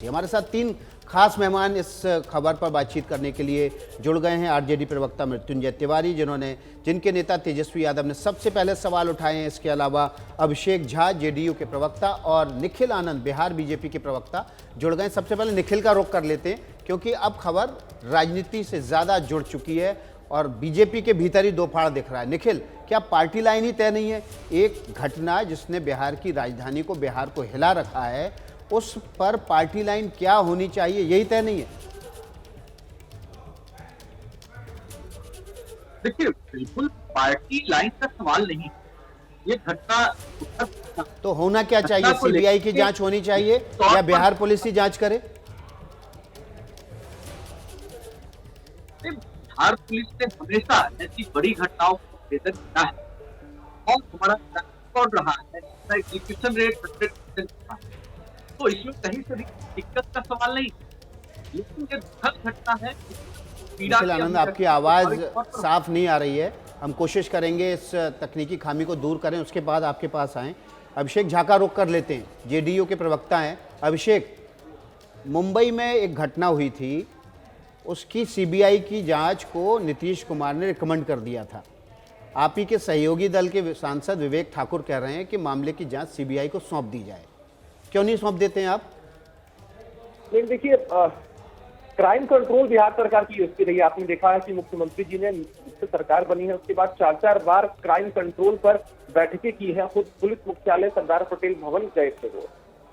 हमारे साथ तीन खास मेहमान इस खबर पर बातचीत करने के लिए जुड़ गए हैं। आरजेडी प्रवक्ता मृत्युंजय तिवारी, जिनके नेता तेजस्वी यादव ने सबसे पहले सवाल उठाए हैं। इसके अलावा अभिषेक झा, जेडीयू के प्रवक्ता, और निखिल आनंद, बिहार बीजेपी के प्रवक्ता जुड़ गए। सबसे पहले निखिल का रुख कर लेते हैं, क्योंकि अब खबर राजनीति से ज़्यादा जुड़ चुकी है और बीजेपी के भीतर ही दो फाड़ दिख रहा है। निखिल, क्या पार्टी लाइन ही तय नहीं है? एक घटना जिसने बिहार की राजधानी को, बिहार को हिला रखा है, उस पर पार्टी लाइन क्या होनी चाहिए, यही तय नहीं है? देखिए, बिल्कुल पार्टी लाइन का सवाल नहीं। ये घटना तो होना क्या चाहिए? सीबीआई की जांच होनी चाहिए या बिहार पुलिस ही जांच करे? बिहार पुलिस ने हमेशा ऐसी बड़ी घटनाओं को निवेदन किया है और हमारा रिकॉर्ड रहा है, एग्जीक्यूशन रेट 100% रहा है। तो इसमें कहीं से भी दिक्कत का सवाल नहीं, लेकिन ये दुखद घटना है। निखिल आनंद, आपकी आवाज साफ नहीं आ रही है। हम कोशिश करेंगे इस तकनीकी खामी को दूर करें, उसके बाद आपके पास आएं। अभिषेक झा का रुख कर लेते हैं, जेडीयू के प्रवक्ता हैं। अभिषेक, मुंबई में एक घटना हुई थी, उसकी सीबीआई की जांच को नीतीश कुमार ने रिकमेंड कर दिया था। आप ही के सहयोगी दल के सांसद विवेक ठाकुर कह रहे हैं कि मामले की जांच सीबीआई को सौंप दी जाए। क्यों नहीं सौंप देते हैं आप? नहीं, देखिए, क्राइम कंट्रोल बिहार सरकार की युक्ति रही है। आपने देखा है कि मुख्यमंत्री जी ने जिससे सरकार बनी है उसके बाद 4-4 बार क्राइम कंट्रोल पर बैठकें की है। खुद पुलिस मुख्यालय सरदार पटेल भवन गए थे वो।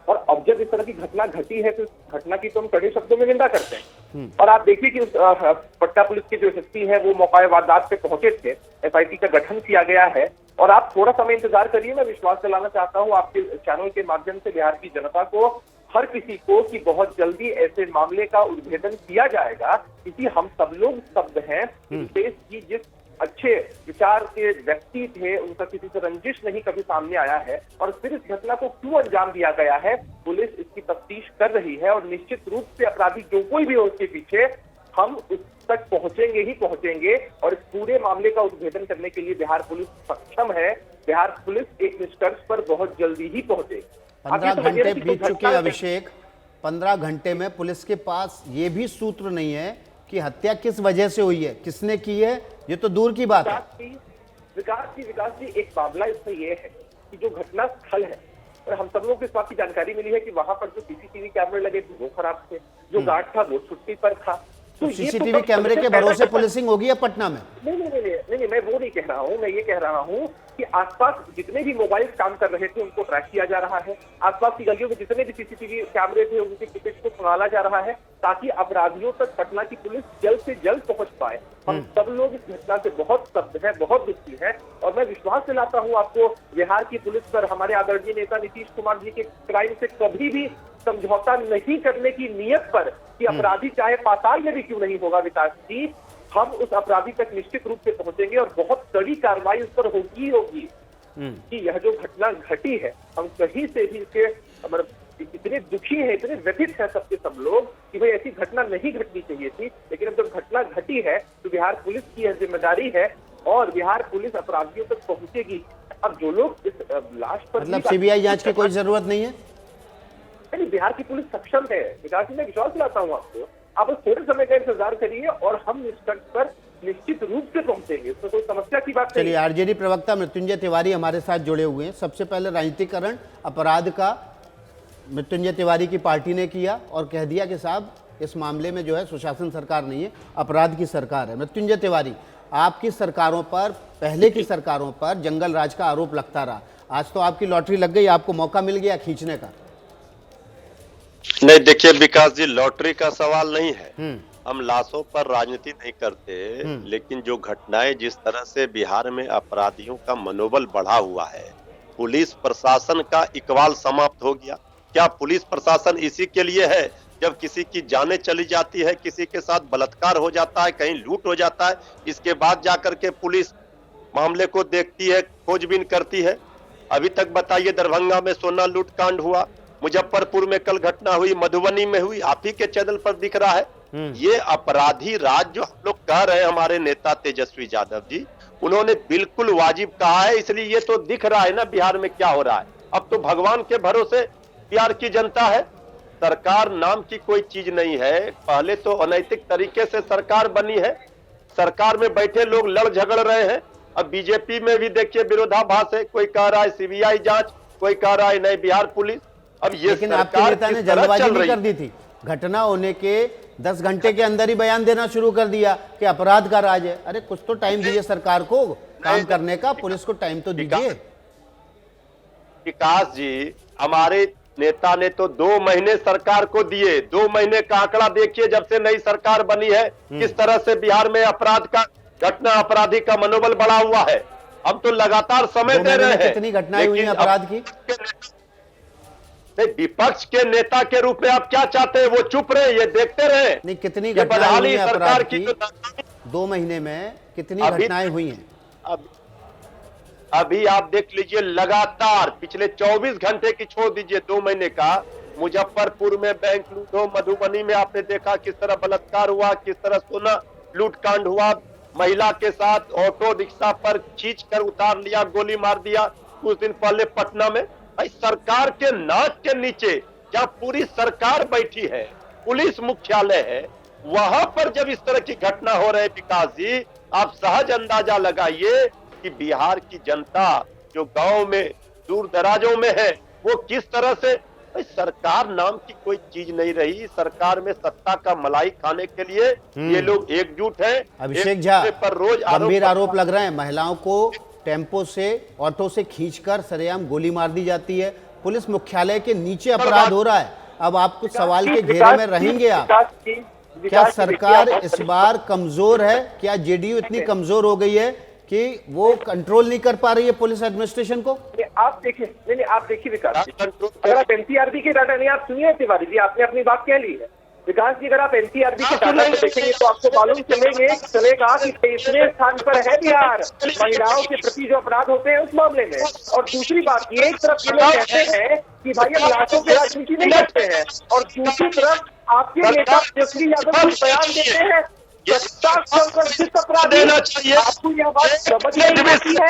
और अब जब इस तरह की घटना घटी है तो इस घटना की तो हम कड़े शब्दों में निंदा करते हैं। और आप देखिए कि पटना पुलिस के जो एसएसपी है वो मौका वारदात पे पहुंचे थे। एसआईटी का गठन किया गया है और आप थोड़ा समय इंतजार करिए। मैं विश्वास दिलाना चाहता हूँ आपके चैनल के माध्यम से बिहार की जनता को, हर किसी को, कि बहुत जल्दी ऐसे मामले का उद्भेदन किया जाएगा। क्योंकि हम सब लोग शब्द हैं, देश की जिस अच्छे विचार के व्यक्ति थे उनका किसी से रंजिश नहीं कभी सामने आया है। और फिर इस घटना को क्यों अंजाम दिया गया है, पुलिस इसकी तफ्तीश कर रही है और निश्चित रूप से अपराधी जो कोई भी हो उसके पीछे, हम उस तक पहुंचेंगे ही पहुंचेंगे। और इस पूरे मामले का उद्भेदन करने के लिए बिहार पुलिस सक्षम है। बिहार पुलिस एक निष्कर्ष पर बहुत जल्दी ही पहुंचेगी। 15 घंटे बीत चुके हैं अभिषेक। 15 घंटे में पुलिस के पास ये भी सूत्र नहीं है कि हत्या किस वजह से हुई है, किसने की है, ये तो दूर की बात है। विकास जी, एक मामला इसमें यह है कि जो घटना स्थल है, और हम सब लोग को इस बात की जानकारी मिली है कि वहां पर जो सीसीटीवी कैमरे लगे थे वो खराब थे, जो गार्ड था वो छुट्टी पर था। तो सीसीटीवी कैमरे के भरोसे पुलिसिंग होगी या पटना में? नहीं, मैं वो नहीं कह रहा हूँ। मैं ये कह रहा हूँ कि आसपास जितने भी मोबाइल काम कर रहे थे उनको ट्रैक किया जा रहा है। आसपास की गलियों में जितने भी सीसीटीवी कैमरे थे उनकी फुटेज को संभाला जा रहा है, ताकि अपराधियों तक पटना की पुलिस जल्द से जल्द पहुंच पाए। हम सब लोग इस घटना से बहुत स्तब्ध है, बहुत दुखी है। और मैं विश्वास दिलाता हूँ आपको, बिहार की पुलिस पर हमारे आदरणीय नेता नीतीश कुमार जी के क्राइम से कभी भी समझौता नहीं करने की नीयत पर, कि अपराधी चाहे पाताल में भी क्यों नहीं होगा विकास जी, हम उस अपराधी तक निश्चित रूप से पहुंचेंगे और बहुत कड़ी कार्रवाई उस पर होगी कि यह जो घटना घटी है, हम कहीं से भी इसके इतने दुखी है, इतने व्यथित है सबके सब लोग कि भाई ऐसी घटना नहीं घटनी चाहिए थी। लेकिन अब जब घटना घटी है तो बिहार पुलिस की यह जिम्मेदारी है और बिहार पुलिस अपराधियों तक पहुंचेगी। अब जो लोग इस लाश पर, मतलब सीबीआई जांच की कोई जरूरत नहीं है? नहीं, बिहार की पुलिस सक्षम है विकास जी, मैं विश्वास दिलाता हूँ आपको। आप बस थोड़े समय का इंतजार करिए और हम निष्कर्ष पर निश्चित रूप से पहुंचेंगे, इसमें कोई समस्या की बात नहीं। चलिए, आरजेडी प्रवक्ता मृत्युंजय तिवारी हमारे साथ जुड़े हुए हैं। सबसे पहले राजनीतिकरण अपराध का मृत्युंजय तिवारी की पार्टी ने किया और कह दिया कि साहब इस मामले में जो है सुशासन सरकार नहीं है, अपराध की सरकार है। मृत्युंजय तिवारी, आपकी सरकारों पर, पहले की सरकारों पर जंगल राज का आरोप लगता रहा। आज तो आपकी लॉटरी लग गई, आपको मौका मिल गया खींचने का। नहीं, देखिए विकास जी, लॉटरी का सवाल नहीं है। हम लाशों पर राजनीति नहीं करते, लेकिन जो घटनाएं जिस तरह से बिहार में अपराधियों का मनोबल बढ़ा हुआ है, पुलिस प्रशासन का इकबाल समाप्त हो गया। क्या पुलिस प्रशासन इसी के लिए है? जब किसी की जानें चली जाती है, किसी के साथ बलात्कार हो जाता है, कहीं लूट हो जाता है, इसके बाद जाकर के पुलिस मामले को देखती है, खोजबीन करती है। अभी तक बताइए, दरभंगा में सोना लूट कांड हुआ, मुजफ्फरपुर में कल घटना हुई, मधुबनी में हुई, आप ही के चैनल पर दिख रहा है। ये अपराधी राज जो हम लोग कह रहे हैं, हमारे नेता तेजस्वी यादव जी, उन्होंने बिल्कुल वाजिब कहा है। इसलिए ये तो दिख रहा है ना बिहार में क्या हो रहा है। अब तो भगवान के भरोसे बिहार की जनता है। सरकार नाम की कोई चीज नहीं है। पहले तो अनैतिक तरीके से सरकार बनी है, सरकार में बैठे लोग लड़ झगड़ रहे हैं। अब बीजेपी में भी देखिए विरोधाभास है, कोई कह रहा है सीबीआई जांच, कोई कह रहा है नहीं बिहार पुलिस। अब ये लेकिन आपके सरकार नेता ने किस तरह जल्दबाजी चल नहीं रही कर दी थी, घटना होने के 10 घंटे के अंदर ही बयान देना शुरू कर दिया कि अपराध का राज है। अरे कुछ तो टाइम दीजिए सरकार को काम करने का, पुलिस को टाइम तो दीजिए। विकास जी, हमारे नेता ने तो 2 महीने सरकार को दिए। 2 महीने का आंकड़ा देखिए, जब से नई सरकार बनी है किस तरह से बिहार में अपराध का घटना, अपराधी का मनोबल बढ़ा हुआ है। हम तो लगातार समय दे रहे हैं। कितनी घटनाएं हुई हैं अपराध की? विपक्ष के नेता के रूप में आप क्या चाहते हैं? वो चुप रहे, ये देखते रहे? नहीं, कितनी ये घटनाएं हुई हैं सरकार अपराध की की? जो 2 महीने में कितनी घटनाएं हुई हैं? अभी आप देख लीजिए, लगातार पिछले 24 घंटे की छोड़ दीजिए, 2 महीने का, मुजफ्फरपुर में बैंक लूट हो, मधुबनी में आपने देखा किस तरह बलात्कार हुआ, किस तरह सोना लूट कांड हुआ, महिला के साथ ऑटो रिक्शा पर खींच कर उतार लिया, गोली मार दिया। कुछ दिन पहले पटना में, भाई सरकार के नाक के नीचे क्या पूरी सरकार बैठी है, पुलिस मुख्यालय है, वहां पर जब इस तरह की घटना हो रही है विकास जी, आप सहज अंदाजा लगाइए कि बिहार की जनता जो गांव में दूर दराजों में है वो किस तरह से, सरकार नाम की कोई चीज नहीं रही। सरकार में सत्ता का मलाई खाने के लिए ये लोग एकजुट हैं। अभिषेक झा, पर रोज गंभीर आरोप लग रहे हैं, महिलाओं को टेम्पो से, ऑटो से खींचकर सरेआम गोली मार दी जाती है, पुलिस मुख्यालय के नीचे अपराध हो रहा है। अब आप कुछ सवाल के घेरे में रहेंगे आप? क्या सरकार इस बार कमजोर है? क्या जेडीयू इतनी कमजोर हो गई है कि वो कंट्रोल नहीं कर पा रही है पुलिस एडमिनिस्ट्रेशन को? आप देखिए, नहीं आप देखिए विकास जी, अगर आप एनसीआरबी के डाटा नहीं, आप सुनिए तिवारी जी, आपने अपनी बात कह ली है। विकास जी, अगर आप एनसीआरबी के डाटा को देखेंगे तो आपको मालूम चलेगा कि 23वें स्थान पर है बिहार महिलाओं के प्रति जो अपराध होते हैं उस मामले में। और दूसरी बात, ये एक तरफ ये लोग कहते हैं कि भाई हम लाशों की राजनीति नहीं करते हैं, और दूसरी तरफ आपके नेता तेजस्वी यादव कुछ बयान देते हैं सत्ता संरक्षित अपराध देना चाहिए। आपको यह बात समझ नहीं आती है?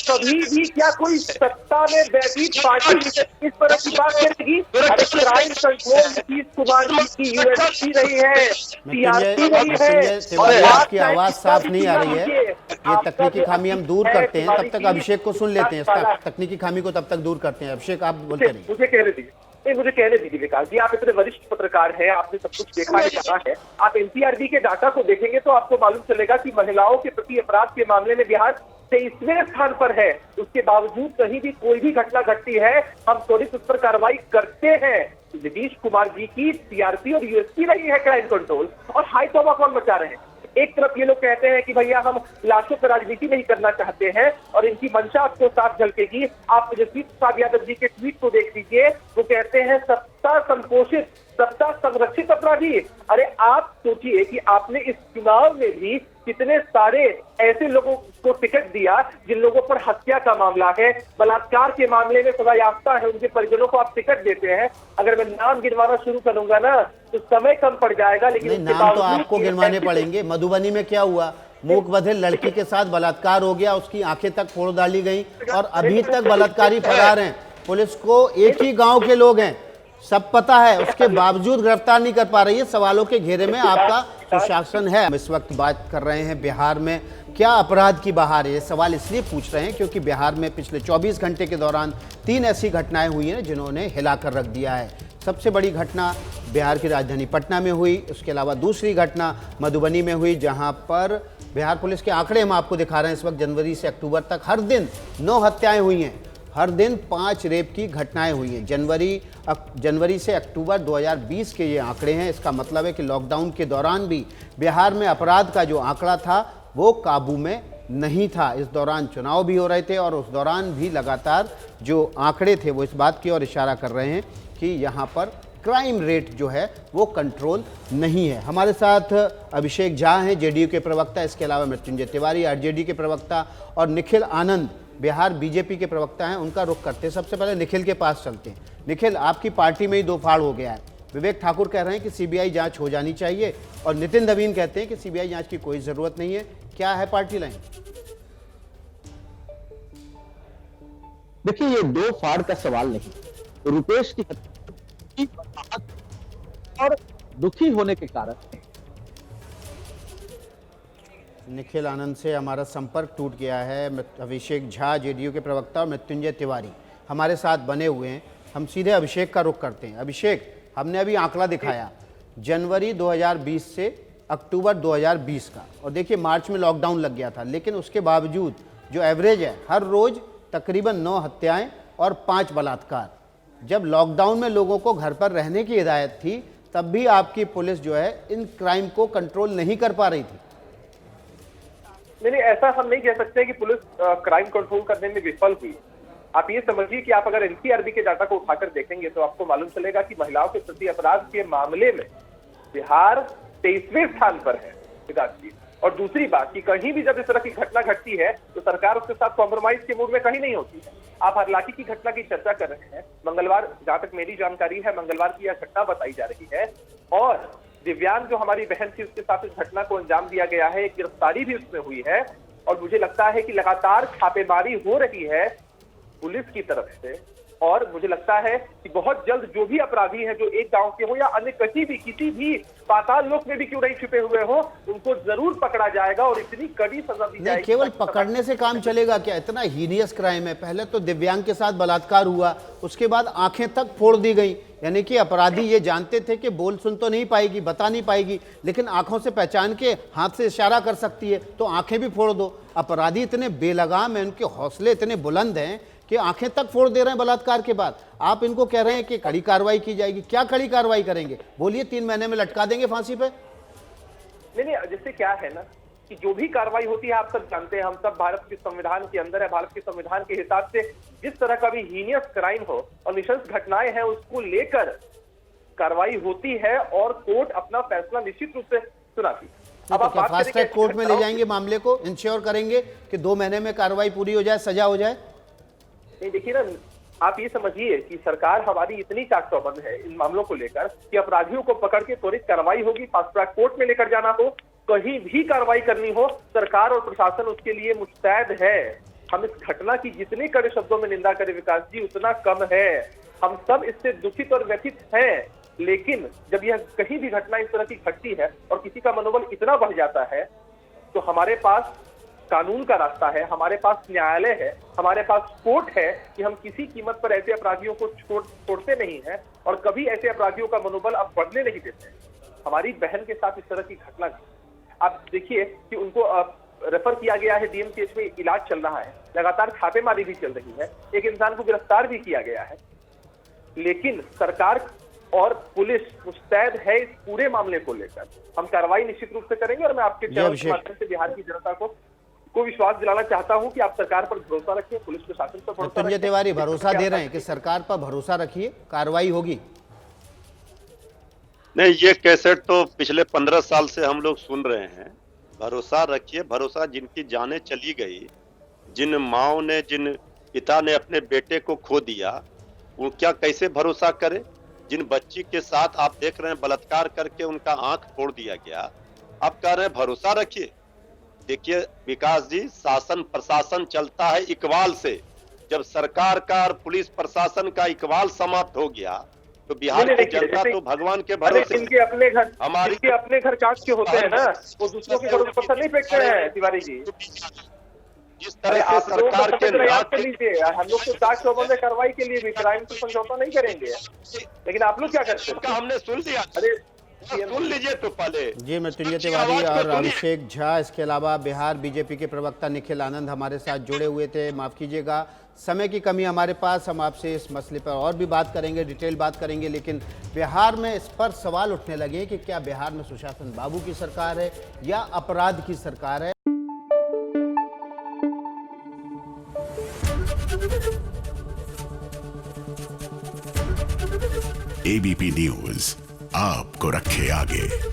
कभी भी क्या कोई सत्ता में बैठी पार्टी इस तरह की बात करेगी? अरे क्राइम कंट्रोल नीतीश कुमार की यूएसपी रही है, सीआरपी रही है, और आपकी आवाज साफ नहीं आ रही है। ये तकनीकी खामी हम दूर करते हैं, तब तक अभिषेक को सुन लेते हैं। तकनीकी खामी को तब तक दूर करते हैं। अभिषेक आप बोलते रहिए। मुझे कहने दीजिए, नहीं मुझे कहने दीजिए विकास जी, आप इतने वरिष्ठ पत्रकार हैं, आपने सब कुछ देखा है, जाना है। आप एनसीआरबी के डाटा को देखेंगे तो आपको मालूम चलेगा कि महिलाओं के प्रति अपराध के मामले में बिहार 23वें स्थान पर है। उसके बावजूद कहीं भी कोई भी घटना घटती है हम त्वरित उस पर कार्रवाई करते हैं। नीतीश कुमार जी की सीआरपी और यूएसपी रही है क्राइम कंट्रोल, और हाई तौबा कौन मचा रहे हैं? एक तरफ ये लोग कहते हैं कि भैया हम लाशों पर राजनीति नहीं करना चाहते हैं, और इनकी मंशा आपको साफ झलकेगी। आप तेजस्वी प्रसाद यादव जी के ट्वीट को देख लीजिए, वो कहते हैं सत्ता संपोषित, सत्ता संरक्षित अपराधी। अरे आप सोचिए कि आपने इस चुनाव में भी कितने सारे ऐसे लोगों को टिकट दिया जिन लोगों पर हत्या का मामला है, बलात्कार के मामले में सजायाफ्ता है, उनके परिजनों को आप टिकट देते हैं। अगर मैं नाम गिनवाना शुरू करूंगा ना तो समय कम पड़ जाएगा, लेकिन नाम तो आपको गिनवाने पड़ेंगे। मधुबनी में क्या हुआ? मूक बधिर लड़की के साथ बलात्कार हो गया, उसकी आंखें तक फोड़ डाली गई और अभी तक बलात्कारी फरार हैं। पुलिस को एक ही गांव के लोग हैं, सब पता है, उसके बावजूद गिरफ्तार नहीं कर पा रही है। सवालों के घेरे में आपका सुशासन है। हम इस वक्त बात कर रहे हैं बिहार में क्या अपराध की बहार है। ये सवाल इसलिए पूछ रहे हैं क्योंकि बिहार में पिछले 24 घंटे के दौरान 3 ऐसी घटनाएं हुई हैं जिन्होंने हिलाकर रख दिया है। सबसे बड़ी घटना बिहार की राजधानी पटना में हुई, उसके अलावा दूसरी घटना मधुबनी में हुई, जहां पर बिहार पुलिस के आंकड़े हम आपको दिखा रहे हैं इस वक्त। जनवरी से अक्टूबर तक हर दिन 9 हत्याएं हुई हैं, हर दिन 5 रेप की घटनाएं हुई हैं। जनवरी से अक्टूबर 2020 के ये आंकड़े हैं। इसका मतलब है कि लॉकडाउन के दौरान भी बिहार में अपराध का जो आंकड़ा था वो काबू में नहीं था। इस दौरान चुनाव भी हो रहे थे और उस दौरान भी लगातार जो आंकड़े थे वो इस बात की ओर इशारा कर रहे हैं कि यहाँ पर क्राइम रेट जो है वो कंट्रोल नहीं है। हमारे साथ अभिषेक झा हैं, जेडीयू के प्रवक्ता, इसके अलावा मृत्युंजय तिवारी आरजेडी के प्रवक्ता, और निखिल आनंद बिहार बीजेपी के प्रवक्ता हैं। उनका रुख करते हैं। सबसे पहले निखिल के पास चलते हैं। निखिल, आपकी पार्टी में ही दो फाड़ हो गया है। विवेक ठाकुर कह रहे हैं कि सीबीआई जांच हो जानी चाहिए और नितिन नवीन कहते हैं कि सीबीआई जांच की कोई जरूरत नहीं है। क्या है पार्टी लाइन? देखिए, ये दो फाड़ का सवाल नहीं। रुपेश की और दुखी होने के कारण। निखिल आनंद से हमारा संपर्क टूट गया है। अभिषेक झा जेडीयू के प्रवक्ता और मृत्युंजय तिवारी हमारे साथ बने हुए हैं। हम सीधे अभिषेक का रुख करते हैं। अभिषेक, हमने अभी आंकड़ा दिखाया जनवरी 2020 से अक्टूबर 2020 का, और देखिए मार्च में लॉकडाउन लग गया था, लेकिन उसके बावजूद जो एवरेज है हर रोज तकरीबन 9 हत्याएं और 5 बलात्कार। जब लॉकडाउन में लोगों को घर पर रहने की हिदायत थी तब भी आपकी पुलिस जो है इन क्राइम को कंट्रोल नहीं कर पा रही थी। नहीं, ऐसा हम नहीं कह सकते कि पुलिस क्राइम कंट्रोल करने में विफल हुई। आप ये समझिए कि आप अगर एनसीआरबी के डाटा को उठाकर देखेंगे तो आपको मालूम चलेगा कि महिलाओं के प्रति अपराध के मामले में बिहार 23वें स्थान पर है विकास जी। और दूसरी बात कि कहीं भी जब इस तरह की घटना घटती है तो सरकार उसके साथ कॉम्प्रोमाइज के मूड में कहीं नहीं होती है। आप हरलाखी की घटना की चर्चा कर रहे हैं। मंगलवार, जहां तक मेरी जानकारी है, मंगलवार की यह घटना बताई जा रही है और दिव्यांग जो हमारी बहन थी उसके साथ इस घटना को अंजाम दिया गया है। एक गिरफ्तारी भी उसमें हुई है और मुझे लगता है कि लगातार छापेमारी हो रही है पुलिस की तरफ से। और मुझे लगता है कि बहुत जल्द जो भी अपराधी हैं, जो एक गांव के हो या अन्य कहीं भी किसी भी पाताल लोक में भी क्यों नहीं छुपे हुए हो, उनको जरूर पकड़ा जाएगा और इतनी कड़ी सजा दी जाएगी। केवल पकड़ने से काम चलेगा क्या? इतना हीनियस क्राइम है। पहले तो दिव्यांग के साथ बलात्कार हुआ, उसके बाद आंखें तक फोड़ दी गई। यानी कि अपराधी ये जानते थे कि बोल सुन तो नहीं पाएगी, बता नहीं पाएगी, लेकिन आंखों से पहचान के हाथ से इशारा कर सकती है, तो आंखें भी फोड़ दो। अपराधी इतने बेलगाम हैं, उनके हौसले इतने बुलंद हैं कि आंखें तक फोड़ दे रहे हैं बलात्कार के बाद। आप इनको कह रहे हैं कि कड़ी कार्रवाई की जाएगी। क्या कड़ी कार्रवाई करेंगे? बोलिए, 3 महीने में लटका देंगे फांसी पे? नहीं, जैसे क्या है ना कि जो भी कार्रवाई होती है, आप सब जानते हैं, हम सब भारत के संविधान के अंदर है। भारत के संविधान के हिसाब से जिस तरह का भी हीनियस क्राइम हो और निशंस घटनाएं हैं, उसको लेकर कार्रवाई होती है और कोर्ट अपना फैसला निश्चित रूप से सुनाती है। अब आप फास्ट ट्रैक कोर्ट में ले जाएंगे मामले को, इंश्योर करेंगे कि 2 महीने में कार्रवाई पूरी हो जाए, सजा हो जाए? नहीं, देखिए ना, आप ये समझिए कि सरकार हमारी इतनी चाक चौबंद है इन मामलों को लेकर कि अपराधियों को पकड़ के त्वरित कार्रवाई होगी। फास्ट ट्रैक कोर्ट में लेकर जाना हो, कहीं भी कार्रवाई करनी हो, सरकार और प्रशासन उसके लिए मुस्तैद है। हम इस घटना की जितने कड़े शब्दों में निंदा करें विकास जी, उतना कम है। हम सब इससे दुखित और व्यथित हैं, लेकिन जब यह कहीं भी घटना इस तरह की घटती है और किसी का मनोबल इतना बढ़ जाता है तो हमारे पास कानून का रास्ता है, हमारे पास न्यायालय है, हमारे पास कोर्ट है कि हम किसी कीमत पर ऐसे अपराधियों को छोड़ते नहीं हैं और कभी ऐसे अपराधियों का मनोबल अब बढ़ने नहीं देते। हमारी बहन के साथ इस तरह की घटना, आप देखिए कि उनको रेफर किया गया है, डीएमसीएच में इलाज चल रहा है, लगातार छापेमारी भी चल रही है, एक इंसान को गिरफ्तार भी किया गया है, लेकिन सरकार और पुलिस मुस्तैद है इस पूरे मामले को लेकर। हम कार्रवाई निश्चित रूप से करेंगे और मैं आपके चैनल के माध्यम से बिहार की जनता को विश्वास दिलाना चाहता हूं कि आप सरकार पर भरोसा रखिए, पुलिस प्रशासन पर भरोसा रखिए। मृत्युंजय तिवारी भरोसा दे रहे हैं कि सरकार पर भरोसा रखिए, कार्रवाई होगी? नहीं, ये कैसेट तो पिछले 15 साल से हम लोग सुन रहे हैं। भरोसा रखिए, भरोसा जिनकी जानें चली गई, जिन माओ ने, जिन पिता ने अपने बेटे को खो दिया, वो क्या कैसे भरोसा करे? जिन बच्ची के साथ आप देख रहे हैं बलात्कार करके उनका आंख फोड़ दिया गया, आप कह रहे हैं भरोसा रखिए। देखिए विकास जी, शासन प्रशासन चलता है इकबाल से। जब सरकार का और पुलिस प्रशासन का इकबाल समाप्त हो गया तो बिहार की जनता तो भगवान के भरोसे। इनके अपने घर, हमारे अपने घर कांच के होते हैं ना, वो दूसरों के घरों पर पत्थर नहीं फेंकते हैं तिवारी जी। जिस तरह से सरकार के हम लोग तो चाक चौबंद कार्रवाई के लिए भी क्राइम से समझौता नहीं करेंगे, लेकिन आप लोग क्या करते हैं? हमने सुन लिया। अरे सुन लीजिए तो पहले। जी, मृत्युंजय तिवारी और अभिषेक झा, इसके अलावा बिहार बीजेपी के प्रवक्ता निखिल आनंद हमारे साथ जुड़े हुए थे। माफ कीजिएगा, समय की कमी हमारे पास, हम आपसे इस मसले पर और भी बात करेंगे, डिटेल बात करेंगे, लेकिन बिहार में इस पर सवाल उठने लगे कि क्या बिहार में सुशासन बाबू की सरकार है या अपराध की सरकार है। एबीपी न्यूज आपको रखे आगे।